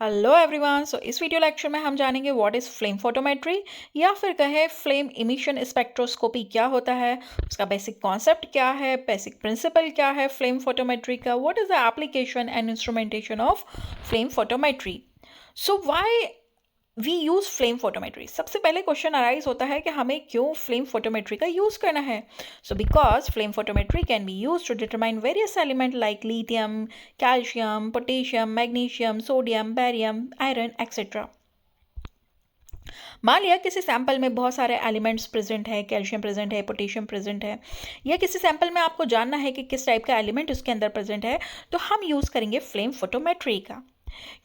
Hello everyone. इस video lecture में हम जानेंगे व्हाट इज़ फ्लेम फोटोमेट्री या फिर कहें फ्लेम इमिशन स्पेक्ट्रोस्कोपी क्या होता है, उसका बेसिक कॉन्सेप्ट क्या है, बेसिक प्रिंसिपल क्या है फ्लेम फोटोमेट्री का, what is the application and instrumentation of flame photometry. So why we use flame photometry. सबसे पहले क्वेश्चन अराइज होता है कि हमें क्यों फ्लेम फोटोमेट्री का यूज़ करना है। So because flame photometry can be use to determine various element like lithium, calcium, potassium, magnesium, sodium, barium, iron etcetera. मान लिया किसी सैंपल में बहुत सारे एलिमेंट्स प्रेजेंट है, कैल्शियम प्रेजेंट है, पोटेशियम प्रेजेंट है, या किसी सैंपल में आपको जानना है कि किस टाइप का एलिमेंट उसके अंदर प्रेजेंट है, तो हम यूज़ करेंगे फ्लेम फोटोमेट्री का।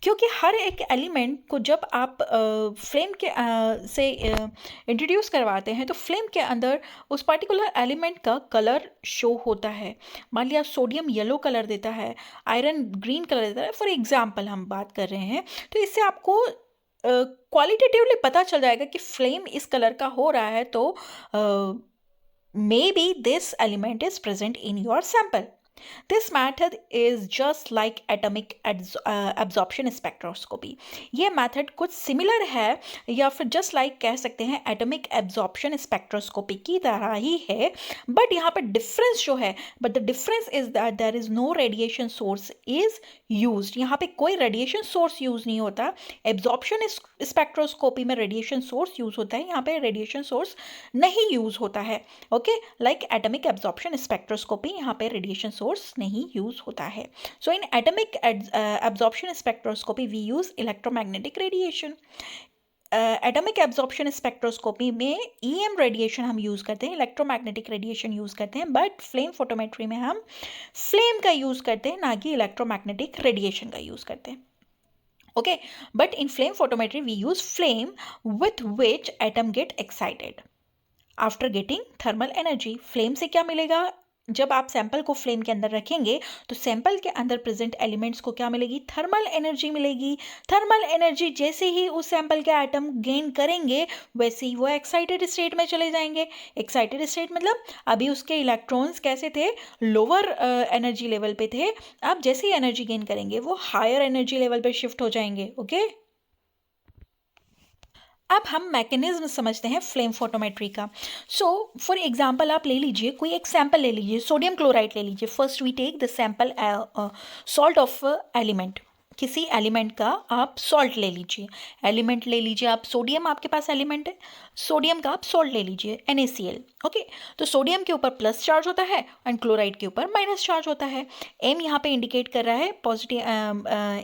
क्योंकि हर एक एलिमेंट को जब आप फ्लेम के से इंट्रोड्यूस करवाते हैं तो फ्लेम के अंदर उस पर्टिकुलर एलिमेंट का कलर शो होता है। मान लिया सोडियम येलो कलर देता है, आयरन ग्रीन कलर देता है, फॉर एग्जांपल हम बात कर रहे हैं। तो इससे आपको क्वालिटेटिवली पता चल जाएगा कि फ्लेम इस कलर का हो रहा है, तो may be this element is present in your sample. This method is just like atomic absorption spectroscopy। ये मेथड कुछ सिमिलर है या फिर जस्ट लाइक कह सकते हैं एटॉमिक एब्जॉर्प्शन स्पेक्ट्रोस्कोपी की तरह ही है, बट यहाँ पे डिफरेंस जो है, but the difference is that there is no radiation source is used. यहाँ पे कोई रेडिएशन सोर्स यूज नहीं होता। एब्जॉर्प्शन स्पेक्ट्रोस्कोपी में रेडिएशन सोर्स यूज होता है, यहाँ पे रेडिएशन सोर्स नहीं यूज होता है। Okay, like atomic absorption spectroscopy, यहाँ पे रेडिएशन सोर्स नहीं यूज होता है। So in atomic absorption spectroscopy we use electromagnetic radiation. Atomic absorption spectroscopy में ईएम रेडिएशन हम यूज़ करते हैं, इलेक्ट्रोमैग्नेटिक रेडिएशन यूज़ करते हैं, बट फ्लेम फोटोमेट्री में हम फ्लेम का यूज़ करते हैं, ना कि इलेक्ट्रोमैग्नेटिक रेडिएशन का यूज़ करते हैं। Okay, but in flame photometry we use flame with which atom get excited after getting thermal energy. Flame से क्या मिलेगा? जब आप सैंपल को फ्लेम के अंदर रखेंगे तो सैंपल के अंदर प्रेजेंट एलिमेंट्स को क्या मिलेगी? थर्मल एनर्जी मिलेगी। थर्मल एनर्जी जैसे ही उस सैंपल के एटम गेन करेंगे वैसे ही वो एक्साइटेड स्टेट में चले जाएंगे। एक्साइटेड स्टेट मतलब अभी उसके इलेक्ट्रॉन्स कैसे थे? लोअर एनर्जी लेवल पे थे। अब जैसे ही एनर्जी गेन करेंगे वो हायर एनर्जी लेवल पे शिफ्ट हो जाएंगे। ओके, अब हम मैकेनिज्म समझते हैं फ्लेम फोटोमेट्री का। सो फॉर एग्जांपल आप ले लीजिए, कोई एक सैंपल ले लीजिए, सोडियम क्लोराइड ले लीजिए। First we take the sample salt of element. किसी एलिमेंट का आप सॉल्ट ले लीजिए, एलिमेंट ले लीजिए आप सोडियम, आपके पास एलिमेंट है सोडियम का, आप सॉल्ट ले लीजिए NaCl। ओके, तो सोडियम के ऊपर प्लस चार्ज होता है एंड क्लोराइड के ऊपर माइनस चार्ज होता है। एम यहाँ पे इंडिकेट कर रहा है पॉजिटिव,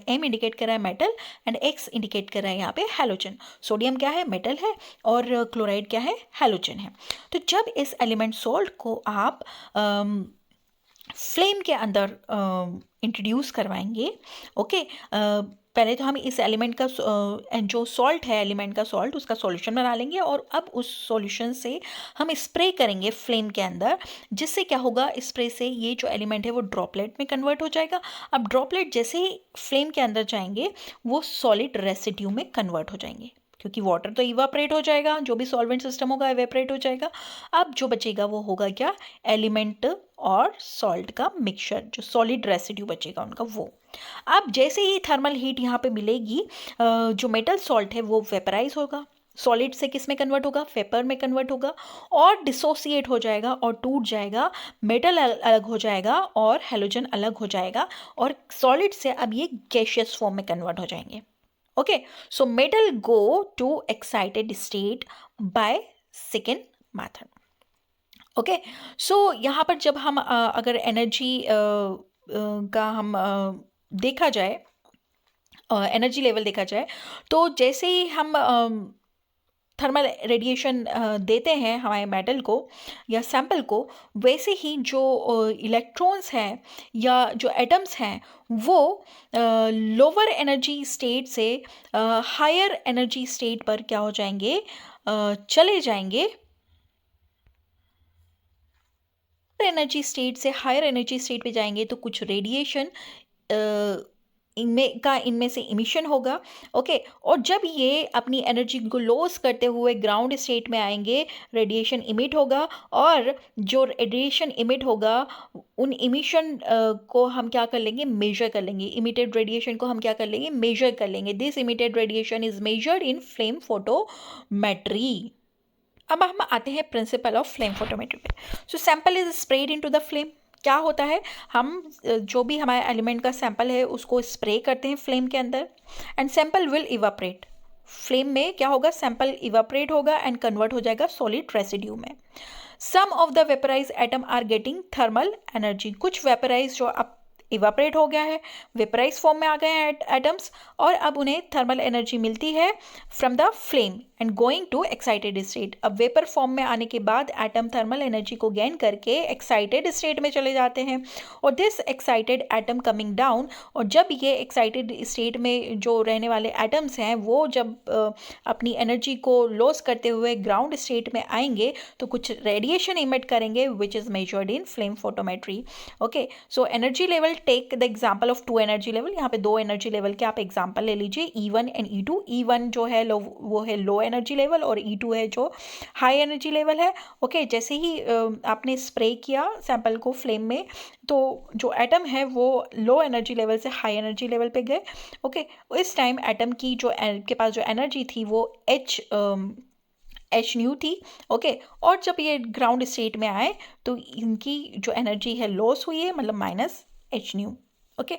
एम इंडिकेट कर रहा है मेटल एंड एक्स इंडिकेट कर रहा है यहाँ पे हैलोजन। सोडियम क्या है? मेटल है, और क्लोराइड क्या है? हैलोजन है। तो जब इस एलिमेंट सॉल्ट को आप फ्लेम के अंदर इंट्रोड्यूस करवाएंगे, ओके, पहले तो हम इस एलिमेंट का जो सॉल्ट है, एलिमेंट का सॉल्ट, उसका सॉल्यूशन बना लेंगे और अब उस सॉल्यूशन से हम स्प्रे करेंगे फ्लेम के अंदर। जिससे क्या होगा? स्प्रे से ये जो एलिमेंट है वो ड्रॉपलेट में कन्वर्ट हो जाएगा। अब ड्रॉपलेट जैसे ही फ्लेम के अंदर जाएंगे वो सॉलिड रेसिड्यू में कन्वर्ट हो जाएंगे, क्योंकि वाटर तो इवापरेट हो जाएगा, जो भी सॉल्वेंट सिस्टम होगा इवेपरेट हो जाएगा। अब जो बचेगा वो होगा क्या? एलिमेंट और सॉल्ट का मिक्सचर, जो सॉलिड रेसिड्यू बचेगा उनका वो। अब जैसे ही थर्मल हीट यहाँ पे मिलेगी, जो मेटल सॉल्ट है वो वेपराइज होगा, सॉलिड से किस में कन्वर्ट होगा? वेपर में कन्वर्ट होगा और डिसोसिएट हो जाएगा और टूट जाएगा। मेटल अलग हो जाएगा और हेलोजन अलग हो जाएगा, और सॉलिड से अब ये गैशियस फॉर्म में कन्वर्ट हो जाएंगे। Okay, so metal go to excited state by second method. Okay, so यहाँ पर जब हम अगर एनर्जी का हम देखा जाए, एनर्जी लेवल देखा जाए, तो जैसे ही हम थर्मल रेडिएशन देते हैं हमारे मेटल को या सैंपल को, वैसे ही जो इलेक्ट्रॉन्स हैं या जो एटम्स हैं वो लोअर एनर्जी स्टेट से हायर एनर्जी स्टेट पर क्या हो जाएंगे? चले जाएंगे। एनर्जी स्टेट से हायर एनर्जी स्टेट पे जाएंगे तो कुछ रेडिएशन इनमें से इमिशन होगा। ओके, और जब ये अपनी एनर्जी को लॉस करते हुए ग्राउंड स्टेट में आएंगे, रेडिएशन इमिट होगा, और जो रेडिएशन इमिट होगा उन इमिशन को हम क्या कर लेंगे, मेजर कर लेंगे। इमिटेड रेडिएशन को हम क्या कर लेंगे, मेजर कर लेंगे। This emitted radiation is measured in flame photometry. अब हम आते हैं प्रिंसिपल ऑफ फ्लेम फोटोमेट्री पे। So sample is spread into the flame. क्या होता है, हम जो भी हमारे एलिमेंट का सैंपल है उसको स्प्रे करते हैं फ्लेम के अंदर, and sample will evaporate. Flame में क्या होगा, सैंपल इवापरेट होगा एंड कन्वर्ट हो जाएगा सॉलिड रेसिड्यू में। Some of the vaporize atom are getting thermal energy. कुछ वेपराइज जो अब इवापरेट हो गया है, वेपराइज फॉर्म में आ गए हैं एटम्स, और अब उन्हें थर्मल एनर्जी मिलती है from the flame and going to excited state. अब वेपर फॉर्म में आने के बाद एटम थर्मल एनर्जी को गेन करके एक्साइटेड स्टेट में चले जाते हैं, और this excited atom coming down, और जब ये एक्साइटेड स्टेट में जो रहने वाले एटम्स हैं वो जब अपनी एनर्जी को लॉस करते हुए ग्राउंड स्टेट में आएंगे तो कुछ रेडिएशन इमिट करेंगे which is measured in flame photometry. Okay, so energy level, take the example of 2 energy level. यहाँ पे 2 एनर्जी लेवल के आप एग्जाम्पल ले लीजिए, E1 एंड E2। E1 जो है वो है लो एनर्जी लेवल, और E2 है जो हाई एनर्जी लेवल है। ओके, जैसे ही आपने स्प्रे किया सैंपल को फ्लेम में, तो जो एटम है वो लो एनर्जी लेवल से हाई एनर्जी लेवल पे गए। ओके, इस टाइम एटम की जो के पास जो एनर्जी थी वो एच न्यू थी। ओके, और जब ये ग्राउंड स्टेट में आए तो इनकी जो एनर्जी है लॉस हुई है, मतलब माइनस एच न्यू। ओके,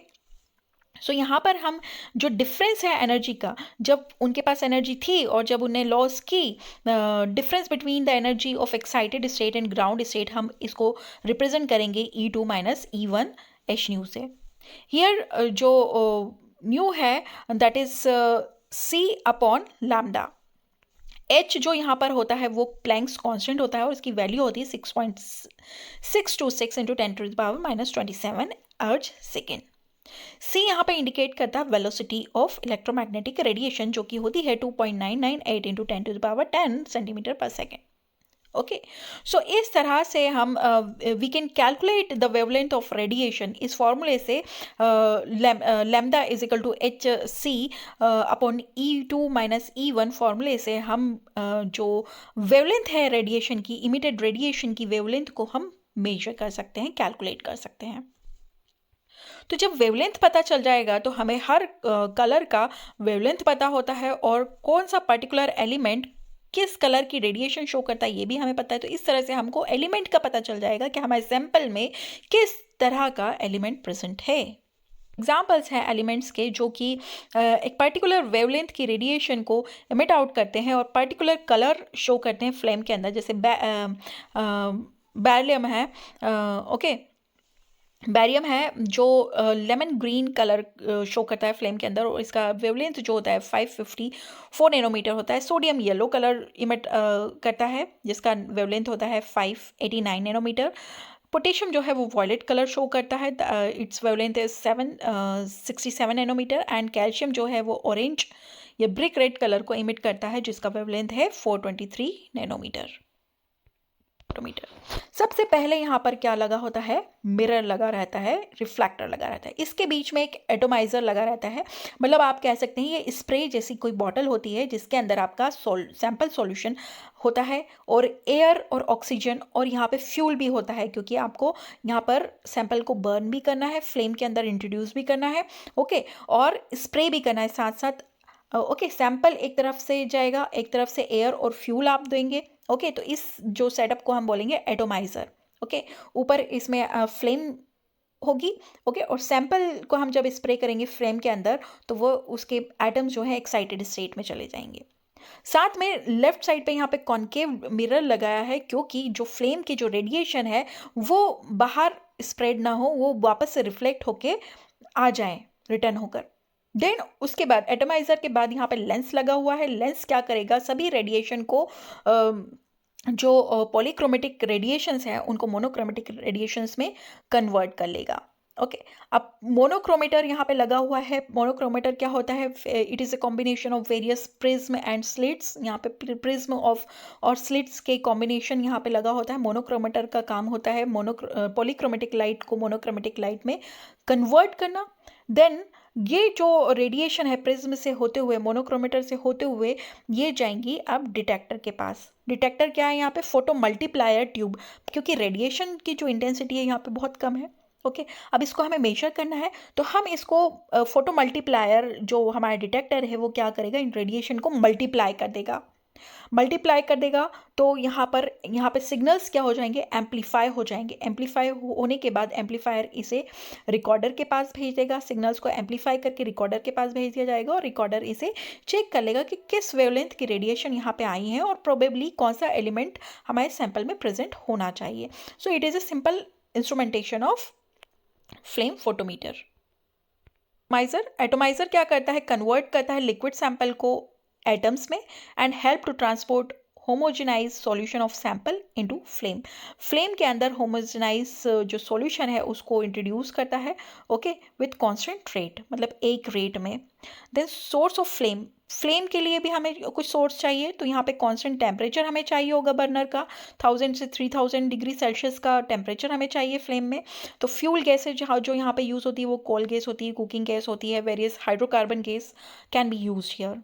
सो यहाँ पर हम जो डिफरेंस है एनर्जी का, जब उनके पास एनर्जी थी और जब उन्हें लॉस की, difference between the energy of excited state and ground state, हम इसको रिप्रेजेंट करेंगे E2 minus E1 H new से। हियर जो न्यू है that is C upon lambda. H जो यहाँ पर होता है वो प्लैंक्स कांस्टेंट होता है, और इसकी वैल्यू होती है 6.626 इंटू 10⁻⁻27 अर्ज सेकेंड। सी यहाँ पे इंडिकेट करता है वेलोसिटी ऑफ इलेक्ट्रोमैग्नेटिक रेडिएशन, जो कि होती है 2.998 into 10⁻10 centimetre per second. Okay, so इस तरह से हम we can calculate the wavelength of radiation. इस फॉर्मूले से lambda is equal to H C upon E2 minus E1 फॉर्मूले से हम जो वेवलेंथ है रेडिएशन की, इमिटेड रेडिएशन की वेवलेंथ को हम मेजर कर सकते हैं, कैलकुलेट कर सकते हैं। तो जब वेवलेंथ पता चल जाएगा तो हमें हर कलर का वेवलेंथ पता होता है, और कौन सा पर्टिकुलर एलिमेंट किस कलर की रेडिएशन शो करता है ये भी हमें पता है। तो इस तरह से हमको एलिमेंट का पता चल जाएगा कि हमारे सैंपल में किस तरह का एलिमेंट प्रेजेंट है। एग्जाम्पल्स हैं एलिमेंट्स के जो कि एक पर्टिकुलर वेवलेंथ की रेडिएशन को एमिट आउट करते हैं और पर्टिकुलर कलर शो करते हैं फ्लेम के अंदर, जैसे बैरियम है। ओके, बैरियम है जो लेमन ग्रीन कलर शो करता है फ्लेम के अंदर, और इसका वेवलेंथ जो होता है 554 नैनोमीटर होता है। सोडियम येलो कलर इमिट करता है जिसका वेवलेंथ होता है 589 नैनोमीटर। पोटेशियम जो है वो वॉयलेट कलर शो करता है, its wavelength is 767 nanometre. And calcium जो है वो ऑरेंज या ब्रिक रेड कलर को इमिट करता है जिसका वेवलेंथ है 423 नैनोमीटर। सबसे पहले यहाँ पर क्या लगा होता है, मिरर लगा रहता है, रिफ्लेक्टर लगा रहता है, इसके बीच में एक एटोमाइजर लगा रहता है। मतलब आप कह सकते हैं ये स्प्रे जैसी कोई बॉटल होती है जिसके अंदर आपका सैंपल सॉल्यूशन होता है, और एयर और ऑक्सीजन और यहाँ पे फ्यूल भी होता है, क्योंकि आपको यहाँ पर सैंपल को बर्न भी करना है, फ्लेम के अंदर इंट्रोड्यूस भी करना है। ओके, और स्प्रे भी करना है साथ साथ। ओके, सैंपल एक तरफ से जाएगा, एक तरफ से एयर और फ्यूल आप देंगे। ओके, तो इस जो सेटअप को हम बोलेंगे एटोमाइजर। ओके, ऊपर इसमें फ्लेम होगी। ओके, और सैंपल को हम जब स्प्रे करेंगे फ्लेम के अंदर तो वो उसके एटम्स जो है एक्साइटेड स्टेट में चले जाएंगे। साथ में लेफ्ट साइड पे यहाँ पे कॉन्केव मिरर लगाया है, क्योंकि जो फ्लेम की जो रेडिएशन है वो बाहर स्प्रेड ना हो, वो वापस से रिफ्लेक्ट होके आ जाए रिटर्न होकर। देन उसके बाद एटमाइजर के बाद यहाँ पे लेंस लगा हुआ है। लेंस क्या करेगा, सभी रेडिएशन को जो पॉलीक्रोमेटिक रेडिएशंस हैं उनको मोनोक्रोमेटिक रेडिएशंस में कन्वर्ट कर लेगा। ओके, अब मोनोक्रोमीटर यहाँ पे लगा हुआ है। मोनोक्रोमीटर क्या होता है, it is a combination of various prism and slits. यहाँ पे प्रिज्म ऑफ और स्लिट्स के कॉम्बिनेशन यहाँ पे लगा होता है। मोनोक्रोमीटर का काम होता है पॉलीक्रोमेटिक लाइट को मोनोक्रोमेटिक लाइट में कन्वर्ट करना। देन ये जो रेडिएशन है प्रिज्म से होते हुए, मोनोक्रोमेटर से होते हुए, ये जाएंगी अब डिटेक्टर के पास। डिटेक्टर क्या है यहाँ पे? फोटो मल्टीप्लायर ट्यूब, क्योंकि रेडिएशन की जो इंटेंसिटी है यहाँ पे बहुत कम है। ओके, अब इसको हमें मेजर करना है, तो हम इसको फोटो मल्टीप्लायर जो हमारा डिटेक्टर है वो क्या करेगा? इन रेडिएशन को मल्टीप्लाई कर देगा। मल्टीप्लाई कर देगा तो यहाँ पे सिग्नल्स क्या हो जाएंगे? एम्पलीफाई हो जाएंगे। एम्पलीफाई होने के बाद एम्पलीफायर इसे रिकॉर्डर के पास भेज देगा। सिग्नल्स को एम्पलीफाई करके रिकॉर्डर के पास भेज दिया जाएगा और रिकॉर्डर इसे चेक कर लेगा कि किस वेवलेंथ की रेडिएशन यहाँ पे आई है और प्रोबेबली कौन सा एलिमेंट हमारे सैंपल में प्रेजेंट होना चाहिए। So it is a simple instrumentation of flame photometer. Atomiser क्या करता है? कन्वर्ट करता है लिक्विड सैंपल को एटम्स में and help to transport homogenise solution of sample into flame. Flame के अंदर होमोजेनाइज जो सॉल्यूशन है उसको इंट्रोड्यूस करता है, ओके, विथ कांस्टेंट रेट, मतलब एक रेट में। Then source of flame, flame के लिए भी हमें कुछ सोर्स चाहिए, तो यहाँ पे कांस्टेंट टेम्परेचर हमें चाहिए होगा बर्नर का, 1000 से 3000 डिग्री सेल्सियस का टेम्परेचर हमें चाहिए फ्लेम में। तो फ्यूल गैसेज जो यहाँ पे यूज़ होती है वो कोल गैस होती है, कुकिंग गैस होती है, various hydrocarbon gas can be use here.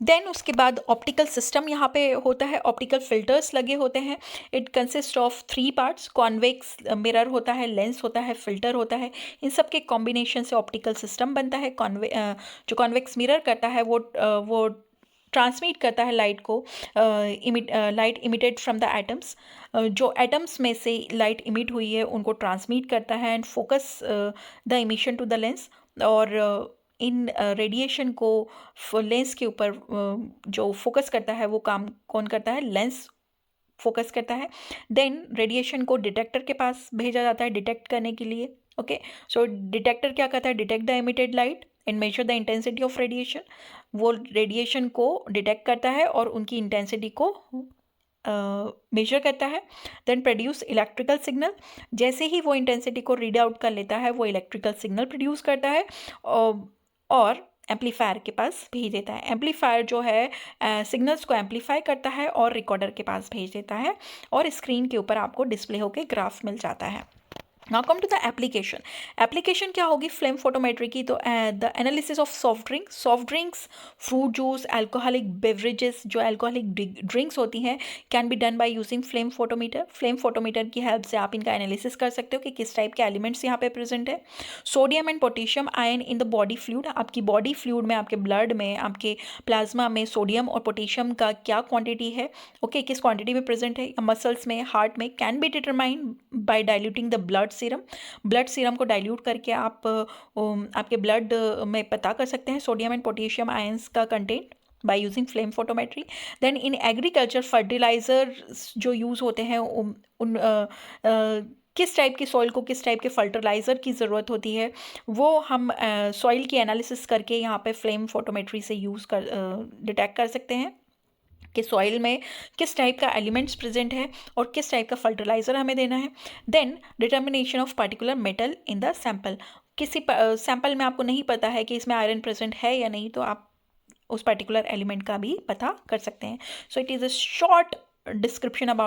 Then उसके बाद ऑप्टिकल सिस्टम यहाँ पे होता है, ऑप्टिकल फिल्टर्स लगे होते हैं। It consist of 3 parts, convex mirror होता है, लेंस होता है, फिल्टर होता है। इन सब के कॉम्बिनेशन से ऑप्टिकल सिस्टम बनता है। जो कॉन्वेक्स मिरर करता है वो ट्रांसमिट करता है लाइट को, light emitted from the atoms. जो एटम्स में से लाइट इमिट हुई है उनको ट्रांसमिट करता है and focus the emission to the lens. और इन रेडिएशन को लेंस के ऊपर जो फोकस करता है वो काम कौन करता है? लेंस फोकस करता है। देन रेडिएशन को डिटेक्टर के पास भेजा जाता है डिटेक्ट करने के लिए। ओके, सो डिटेक्टर क्या करता है? Detect the emitted light and measure the intensity of radiation. वो रेडिएशन को डिटेक्ट करता है और उनकी इंटेंसिटी को मेजर करता है। देन प्रोड्यूस इलेक्ट्रिकल सिग्नल, जैसे ही वो इंटेंसिटी को रीड आउट कर लेता है वो इलेक्ट्रिकल सिग्नल प्रोड्यूस करता है और एम्पलीफायर के पास भेज देता है। एम्पलीफायर जो है सिग्नल्स को एम्पलीफाई करता है और रिकॉर्डर के पास भेज देता है और स्क्रीन के ऊपर आपको डिस्प्ले होकर ग्राफ मिल जाता है। Now come to the application. Application क्या होगी फ्लेम फोटोमेट्री की? तो the analysis of soft drinks, fruit juice, alcoholic beverages, जो अल्कोहलिक ड्रिंक्स होती हैं, can be done by using flame photometer. Flame photometer की हेल्प से आप इनका एनालिसिस कर सकते हो कि किस टाइप के एलिमेंट्स यहाँ पे प्रेजेंट है। Sodium and potassium ion in the body fluid, आपकी बॉडी फ्लूइड में, आपके ब्लड में, आपके प्लाज्मा में सोडियम और पोटेशियम का क्या क्वांटिटी है, ओके, किस क्वांटिटी में प्रेजेंट है, मसल्स में, हार्ट में, can be determined by diluting the blood serum को डाइल्यूट करके आप आपके ब्लड में पता कर सकते हैं सोडियम एंड पोटेशियम आयंस का content by using flame photometry. Then in agriculture fertiliser जो यूज़ होते हैं किस टाइप की सॉइल को किस टाइप के फर्टिलाइज़र की ज़रूरत होती है वो हम सॉइल की एनालिसिस करके यहाँ पे फ्लेम फोटोमेट्री से डिटेक्ट कर सकते हैं कि सॉइल में किस टाइप का एलिमेंट्स प्रेजेंट है और किस टाइप का फर्टिलाइज़र हमें देना है। Then determination of particular metal in the sample, किसी सैंपल में आपको नहीं पता है कि इसमें आयरन प्रेजेंट है या नहीं, तो आप उस पर्टिकुलर एलिमेंट का भी पता कर सकते हैं। सो it is a short description about